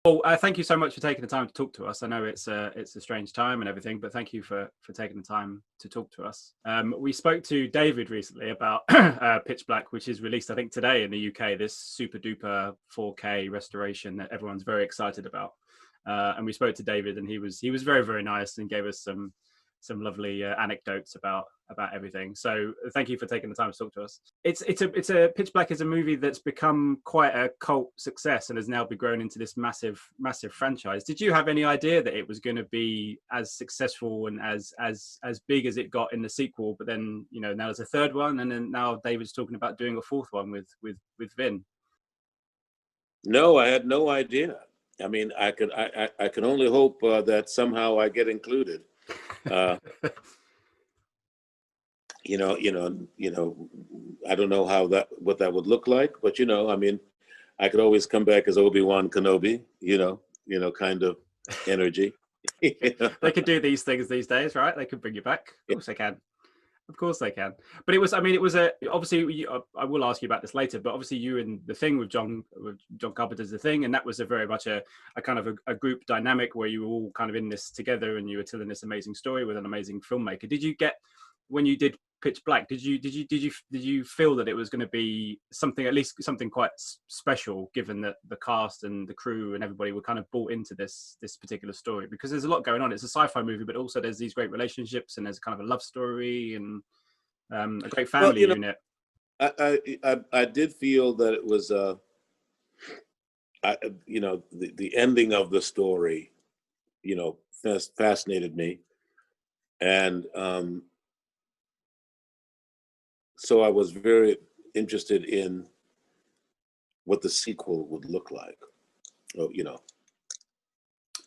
Well, thank you so much for taking the time to talk to us. I know it's a strange time and everything, but thank you for taking the time to talk to us. We spoke to David recently about Pitch Black, which is released, I think, today in the UK. This super duper 4K restoration that everyone's very excited about. And we spoke to David, and he was very, very nice and gave us some lovely anecdotes about everything. So thank you for taking the time to talk to us. It's a Pitch Black is a movie that's become quite a cult success and has now been grown into this massive franchise. Did you have any idea that it was going to be as successful and as big as it got in the sequel? But then, you know, now there's a third one, and then now David's talking about doing a fourth one with Vin. No, I had no idea. I mean, I can only hope that somehow I get included. You know, I don't know what that would look like, but you know, I mean, I could always come back as Obi-Wan Kenobi, you know, kind of energy. They could do these things these days, right? They could bring you back. Of course they can. Of course they can. But it was, I mean, it was obviously, I will ask you about this later, but obviously you and The Thing with John Carpenter's The Thing, and that was a very much a kind of a group dynamic where you were all kind of in this together and you were telling this amazing story with an amazing filmmaker. Did you get, when you did Pitch Black, did you feel that it was going to be something, at least something quite special, given that the cast and the crew and everybody were kind of bought into this particular story? Because there's a lot going on. It's a sci-fi movie, but also there's these great relationships and there's kind of a love story and a great family unit. I did feel that it was you know, the ending of the story, you know, fascinated me, and so I was very interested in what the sequel would look like, or, you know,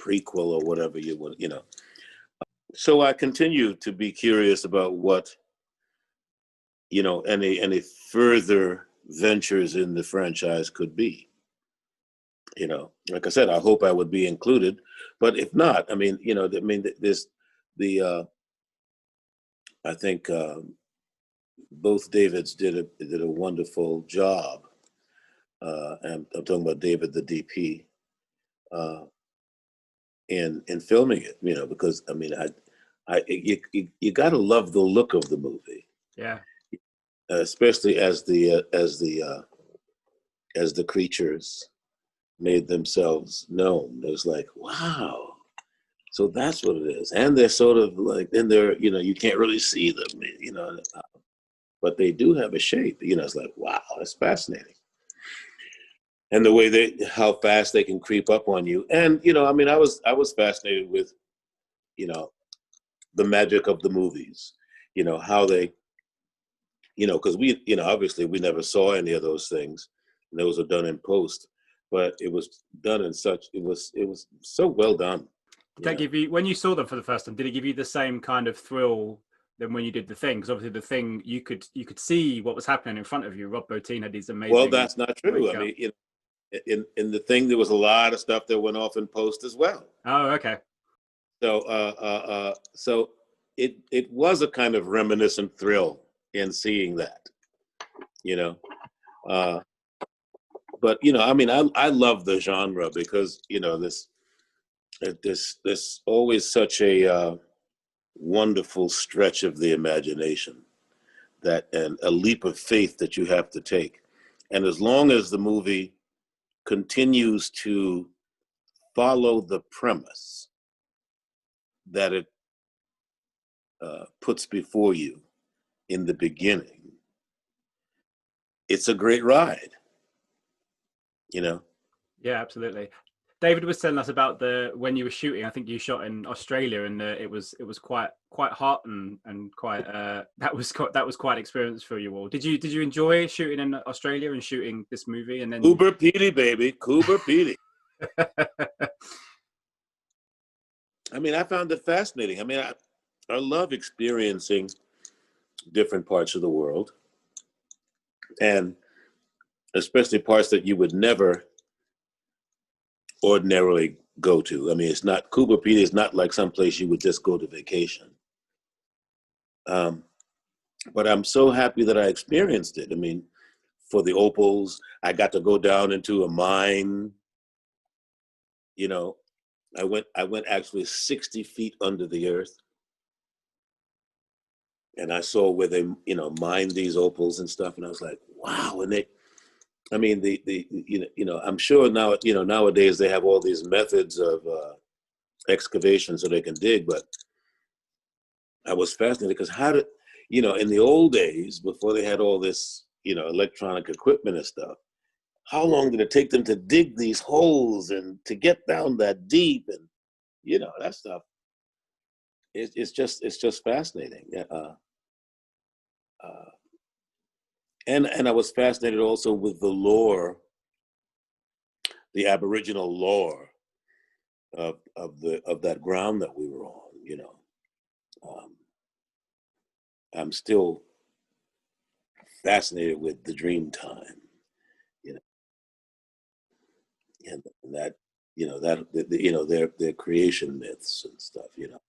prequel or whatever you would, you know. So I continue to be curious about what, you know, any further ventures in the franchise could be. You know, like I said, I hope I would be included, but if not, I mean, you know, I mean, there's I think both Davids did a wonderful job, and I'm talking about David, the DP, in filming it. You know, because I mean, you got to love the look of the movie. Yeah. Especially as the creatures made themselves known. It was like, wow. So that's what it is. And they're sort of like, and they're, you know, you can't really see them, you know, but they do have a shape. You know, it's like, wow, that's fascinating. And the way how fast they can creep up on you. And, you know, I mean, I was fascinated with, you know, the magic of the movies, you know, how they, you know, because we, you know, obviously we never saw any of those things. And those are done in post, but it was done in such, it was so well done. Did that give you, when you saw them for the first time, did it give you the same kind of thrill than when you did The Thing? Because obviously The Thing, you could see what was happening in front of you. Rob Bottin had these amazing. Well, that's not true. I mean, you know, in The Thing, there was a lot of stuff that went off in post as well. Oh, okay. So, so it was a kind of reminiscent thrill in seeing that, you know. But you know, I mean, I love the genre because, you know, there's always such a wonderful stretch of the imagination, and a leap of faith that you have to take. And as long as the movie continues to follow the premise that it puts before you in the beginning, it's a great ride, you know? Yeah, absolutely. David was telling us about when you were shooting. I think you shot in Australia, and it was quite hot and quite that was quite an experience for you all. Did you enjoy shooting in Australia and shooting this movie? And then Cooper Pedy, baby, Cooper Pedy. I mean, I found it fascinating. I mean, I love experiencing different parts of the world, and especially parts that you would never ordinarily go to. I mean, it's not, Cooper Pedy is not like someplace you would just go to vacation. But I'm so happy that I experienced it. I mean, for the opals, I got to go down into a mine you know, I went actually 60 feet under the earth, and I saw where they, you know, mined these opals and stuff, and I was like, wow. And they, I mean, you know, I'm sure now, you know, nowadays they have all these methods of excavation so they can dig, but I was fascinated because how did, you know, in the old days before they had all this, you know, electronic equipment and stuff, how long did it take them to dig these holes and to get down that deep, and you know, that stuff. It's just fascinating. And I was fascinated also with the lore, the Aboriginal lore of that ground that we were on. You know, I'm still fascinated with the dream time. You know, and that, you know, that you know, their creation myths and stuff. You know,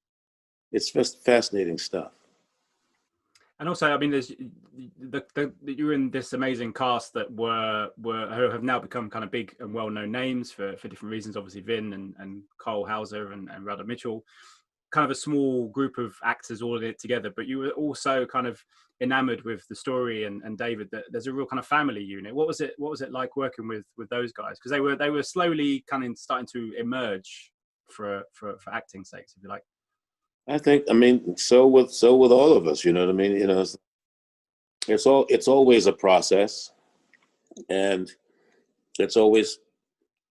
it's just fascinating stuff. And also, I mean, there's you're in this amazing cast that who have now become kind of big and well-known names for different reasons. Obviously, Vin and Cole Hauser and Radha Mitchell, kind of a small group of actors all in it together. But you were also kind of enamored with the story and David. That there's a real kind of family unit. What was it like working with those guys? Because they were slowly kind of starting to emerge for acting sakes, if you like. I think, I mean, so with all of us, you know what I mean? You know, it's always a process, and it's always,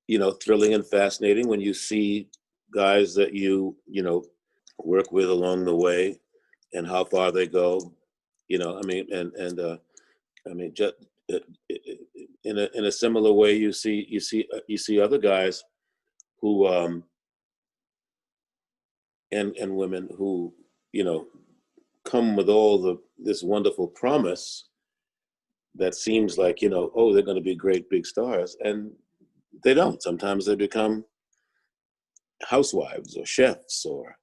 you know, thrilling and fascinating when you see guys that you know, work with along the way and how far they go, you know, I mean, I mean, just in a similar way, you see other guys who, and women who, you know, come with all this wonderful promise that seems like, you know, oh, they're going to be great big stars, and they don't. Sometimes they become housewives or chefs or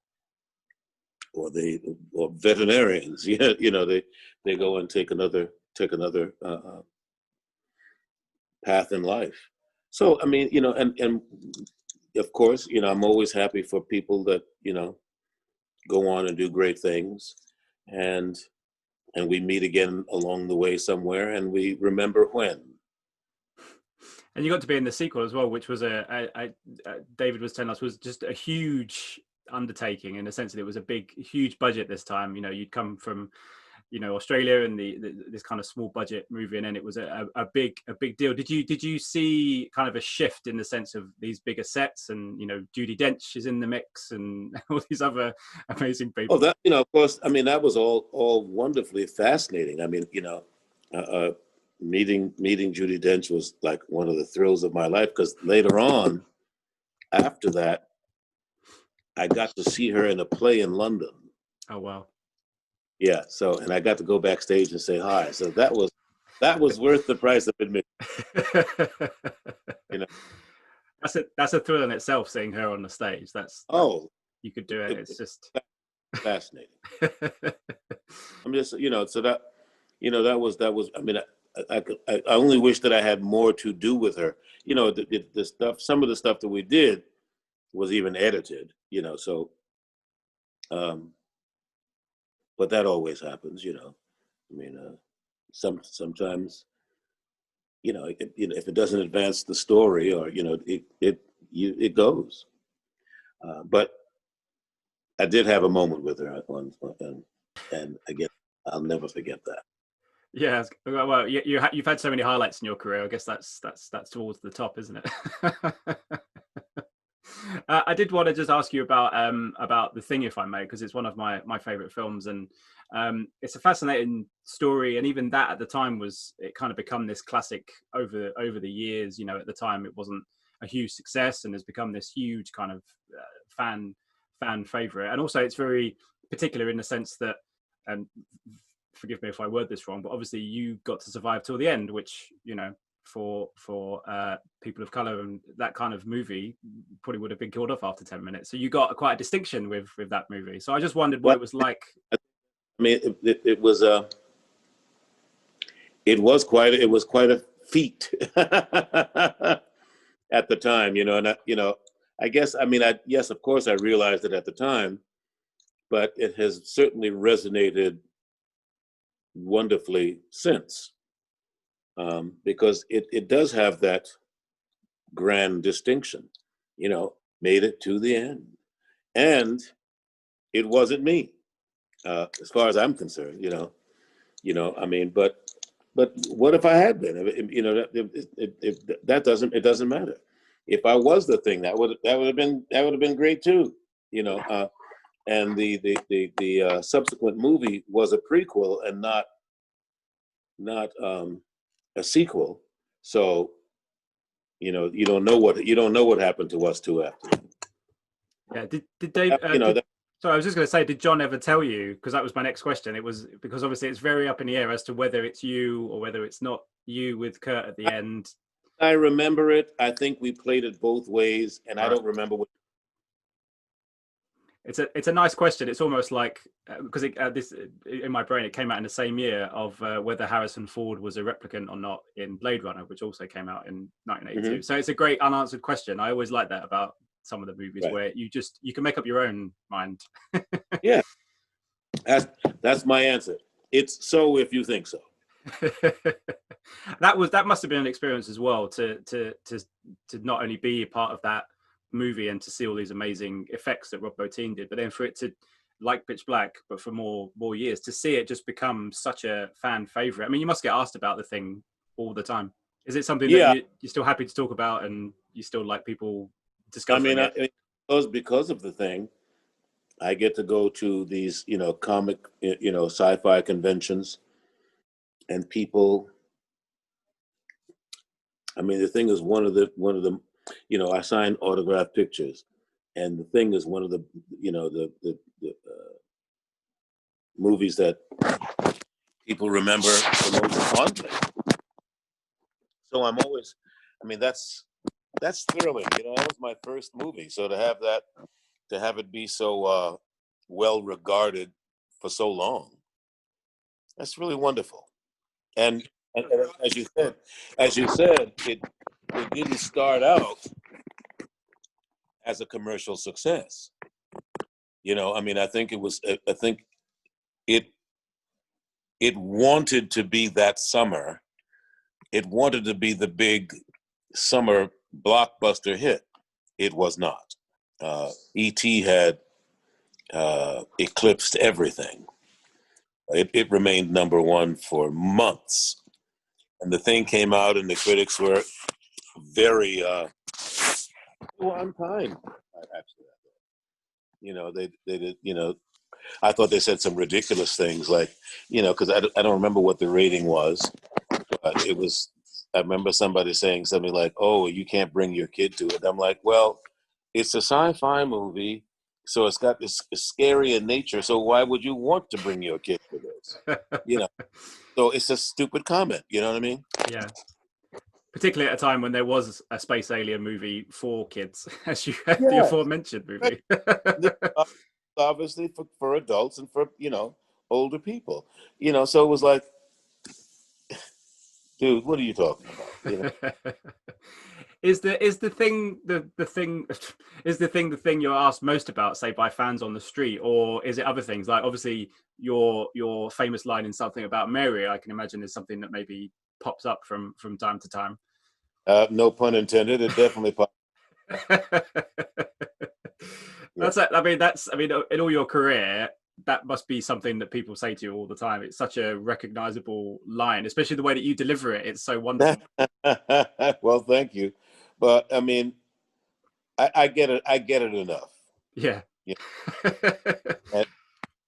veterinarians. Yeah, you know, they go and take another path in life. So I mean, you know, and of course, you know, I'm always happy for people that, you know, go on and do great things, and we meet again along the way somewhere, and we remember when. And you got to be in the sequel as well, which was David was telling us was just a huge undertaking, in the sense that it was a huge budget this time. You know, you'd come from, you know, Australia and this kind of small budget movie, and it was a big deal. Did you see kind of a shift in the sense of these bigger sets, and you know, Judi Dench is in the mix and all these other amazing people? Oh, that, you know, of course, I mean, that was all wonderfully fascinating. I mean, you know, meeting Judi Dench was like one of the thrills of my life, because later on, after that, I got to see her in a play in London. Oh wow! Yeah, so, and I got to go backstage and say hi. So that was worth the price of admission. You know, that's a thrill in itself, seeing her on the stage. You could do it. It's just fascinating. I'm just, you know, so that, you know, that was. I mean, I only wish that I had more to do with her. You know, the stuff, some of the stuff that we did was even edited. You know, so. But that always happens. You know, I mean, sometimes, you know, if it doesn't advance the story, or you know, it goes. But I did have a moment with her and again, I'll never forget that. Yeah, well, you've had so many highlights in your career. I guess that's towards the top, isn't it? I did want to just ask you about The Thing, if I may, because it's one of my favorite films, and it's a fascinating story. And even that at the time it kind of become this classic over the years. You know, at the time it wasn't a huge success, and has become this huge kind of fan favorite. And also, it's very particular in the sense that, and forgive me if I word this wrong, but obviously you got to survive till the end, which, you know, for people of color and that kind of movie probably would have been killed off after 10 minutes. So you got quite a distinction with that movie. So I just wondered what it was like. I mean, it was quite a feat at the time, you know, and I guess, I mean, yes, of course I realized it at the time, but it has certainly resonated wonderfully since, because it does have that grand distinction, made it to the end. And it wasn't me, as far as I'm concerned, I mean, but what if I had been? It doesn't matter. If I was the thing, that would have been great too, and the subsequent movie was a prequel and not a sequel. So, you don't know what happened to us two after. Yeah. Did Dave? So I was just going to say, did John ever tell you? Because that was my next question. It was because obviously it's very up in the air as to whether it's you or whether it's not you with Kurt at the end. I remember it. I think we played it both ways, and I don't remember what. It's a nice question. It's almost like because this in my brain it came out in the same year of whether Harrison Ford was a replicant or not in Blade Runner, which also came out in 1982. Mm-hmm. So it's a great unanswered question. I always like that about some of the movies, right, where you can make up your own mind. Yeah, that's my answer. It's so if you think so. That must have been an experience as well to not only be a part of that movie and to see all these amazing effects that Rob Bottin did, but then for it to, like Pitch Black, but for more years, to see it just become such a fan favorite. I mean, you must get asked about The Thing all the time. Is it something that you're still happy to talk about and you still like people discovering it? Because of The Thing, I get to go to these, comic, sci-fi conventions, and people. I mean, The Thing is one of the, I sign autographed pictures, and The Thing is one of the, the movies that people remember the most fondly. So I'm always, I mean, that's thrilling. That was my first movie, so to have it be so well regarded for so long, that's really wonderful. And as you said, it didn't start out as a commercial success. I mean, I think it wanted to be that summer. It wanted to be the big summer blockbuster hit. It was not. E.T. had eclipsed everything. It remained number one for months. And The Thing came out and the critics were very unkind, actually. They did, I thought they said some ridiculous things like, because I don't remember what the rating was, but it was, I remember somebody saying something like, "Oh, you can't bring your kid to it." I'm like, well, it's a sci-fi movie, so it's got this scary in nature, so why would you want to bring your kid to this? So it's a stupid comment, you know what I mean? Yeah. Particularly at a time when there was a space alien movie for kids, as you had the aforementioned movie. Obviously for adults and for, older people. So it was like, dude, what are you talking about? Is the thing you're asked most about, say, by fans on the street, or is it other things? Like obviously your famous line in Something About Mary, I can imagine, is something that maybe pops up from time to time. No pun intended. It definitely pops. I mean, in all your career, that must be something that people say to you all the time. It's such a recognizable line, especially the way that you deliver it. It's so wonderful. Well, thank you. But I mean, I get it. I get it enough. Yeah.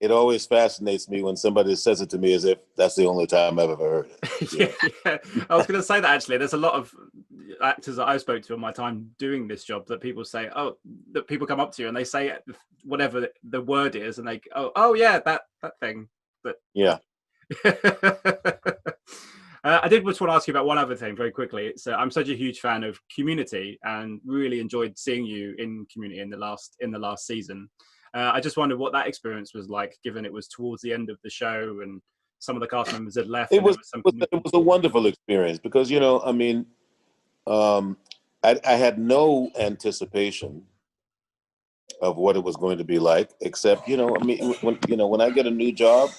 It always fascinates me when somebody says it to me as if that's the only time I've ever heard it. Yeah. I was going to say that actually. There's a lot of actors that I spoke to in my time doing this job that people say, that people come up to you and they say whatever the word is, and they oh yeah, that thing. But yeah. I did just want to ask you about one other thing very quickly. It's I'm such a huge fan of Community and really enjoyed seeing you in Community in the last season. I just wondered what that experience was like, given it was towards the end of the show and some of the cast members had left. It was a wonderful experience because, I mean, I had no anticipation of what it was going to be like. Except, I mean, when I get a new job,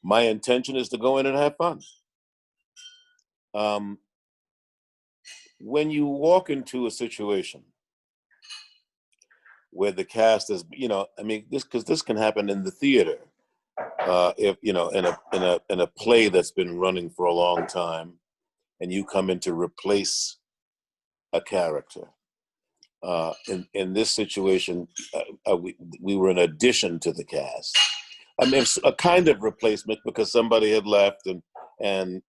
my intention is to go in and have fun. When you walk into a situation where the cast is, I mean, this can happen in the theater, if in a play that's been running for a long time, and you come in to replace a character. In this situation, we were an addition to the cast. I mean, it's a kind of replacement because somebody had left, and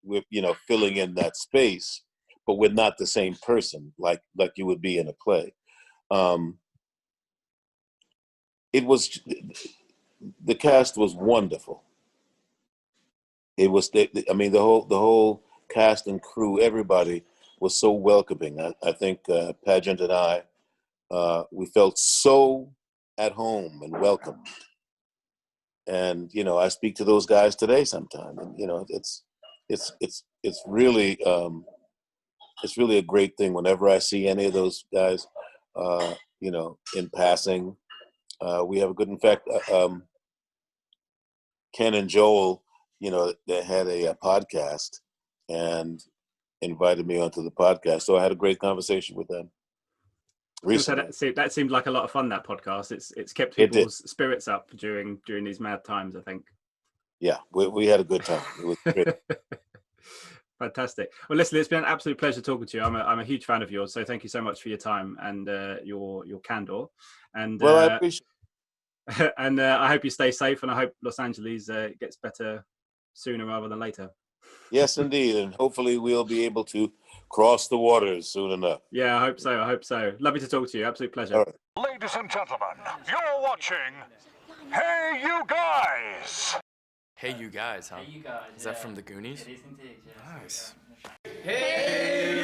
we're filling in that space, but we're not the same person like you would be in a play. The cast was wonderful. It was I mean the whole cast and crew, everybody was so welcoming. I think Pageant and I, we felt so at home and welcome. And I speak to those guys today sometime, and it's really a great thing whenever I see any of those guys, in passing. We have a good, in fact, Ken and Joel, they had a podcast and invited me onto the podcast. So I had a great conversation with them recently. So that seemed like a lot of fun, that podcast. It's kept people's spirits up during these mad times, I think. Yeah, we had a good time. It was great. Fantastic. Well, listen, it's been an absolute pleasure talking to you. I'm a huge fan of yours, so thank you so much for your time and your candor. And well, I appreciate it. And I hope you stay safe, and I hope Los Angeles gets better sooner rather than later. Yes, indeed, and hopefully we'll be able to cross the waters soon enough. Yeah, I hope so. Lovely to talk to you. Absolute pleasure. All right. Ladies and gentlemen, you're watching Hey You Guys. Hey You Guys, huh? Hey You Guys. Is that from the Goonies? It is indeed, yeah. Nice. Hey